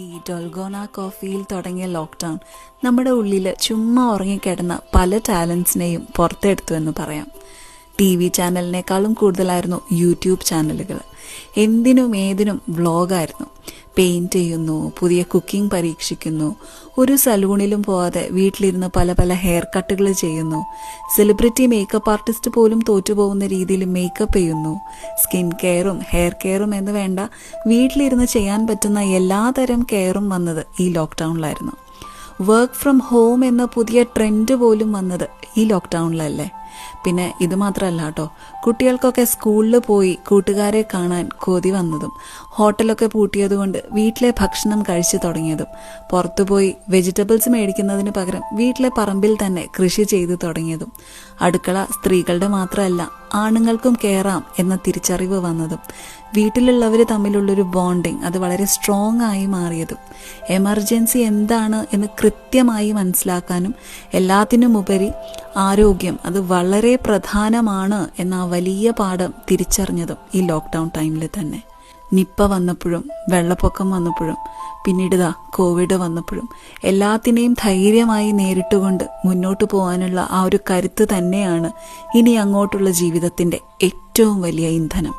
ഈ ഡൊൽഗോണ കോഫിയിൽ തുടങ്ങിയ ലോക്ക്ഡൗൺ നമ്മുടെ ഉള്ളിൽ ചുമ്മാ ഉറങ്ങിക്കിടന്ന പല ടാലൻസിനെയും പുറത്തെടുത്തു എന്ന് പറയാം. TV ചാനലിനേക്കാളും കൂടുതലായിരുന്നു യൂട്യൂബ് ചാനലുകൾ. എന്തിനും ഏതിനും വ്ളോഗായിരുന്നു. പെയിൻറ് ചെയ്യുന്നു, പുതിയ കുക്കിംഗ് പരീക്ഷിക്കുന്നു, ഒരു സലൂണിലും പോവാതെ വീട്ടിലിരുന്ന് പല പല ഹെയർ കട്ടുകൾ ചെയ്യുന്നു, സെലിബ്രിറ്റി മേക്കപ്പ് ആർട്ടിസ്റ്റ് പോലും തോറ്റുപോകുന്ന രീതിയിൽ മേക്കപ്പ് ചെയ്യുന്നു, സ്കിൻ കെയറും ഹെയർ കെയറും എന്ന് വേണ്ട വീട്ടിലിരുന്ന് ചെയ്യാൻ പറ്റുന്ന എല്ലാതരം കെയറും വന്നത് ഈ ലോക്ക്ഡൗണിലായിരുന്നു. വർക്ക് ഫ്രം ഹോം എന്ന പുതിയ ട്രെൻഡ് പോലും വന്നത് ഈ ലോക്ക്ഡൗണിലല്ലേ. പിന്നെ ഇത് മാത്രമല്ല കേട്ടോ, കുട്ടികൾക്കൊക്കെ സ്കൂളിൽ പോയി കൂട്ടുകാരെ കാണാൻ കൊതി വന്നതും, ഹോട്ടലൊക്കെ പൂട്ടിയതുകൊണ്ട് വീട്ടിലെ ഭക്ഷണം കഴിച്ചു തുടങ്ങിയതും, പുറത്തുപോയി വെജിറ്റബിൾസ് മേടിക്കുന്നതിന് പകരം വീട്ടിലെ പറമ്പിൽ തന്നെ കൃഷി ചെയ്തു തുടങ്ങിയതും, അടുക്കള സ്ത്രീകളുടെ മാത്രമല്ല ആണുങ്ങൾക്കും കയറാം എന്ന തിരിച്ചറിവ് വന്നതും, വീട്ടിലുള്ളവർ തമ്മിലുള്ളൊരു ബോണ്ടിങ് അത് വളരെ സ്ട്രോങ് ആയി മാറിയതും, എമർജൻസി എന്താണ് എന്ന് കൃത്യമായി മനസ്സിലാക്കാനും എല്ലാത്തിനുമുപരി ആരോഗ്യം അത് വളരെ പ്രധാനമാണ് എന്ന വലിയ പാഠം തിരിച്ചറിഞ്ഞതും ഈ ലോക്ക്ഡൗൺ ടൈമിൽ തന്നെ. നിപ്പ വന്നപ്പോഴും വെള്ളപ്പൊക്കം വന്നപ്പോഴും പിന്നീട് കോവിഡ് വന്നപ്പോഴും എല്ലാത്തിനെയും ധൈര്യമായി നേരിട്ടുകൊണ്ട് മുന്നോട്ട് പോകാനുള്ള ആ ഒരു കരുത്ത് തന്നെയാണ് ഇനി അങ്ങോട്ടുള്ള ജീവിതത്തിൻ്റെ ഏറ്റവും വലിയ ഇന്ധനം.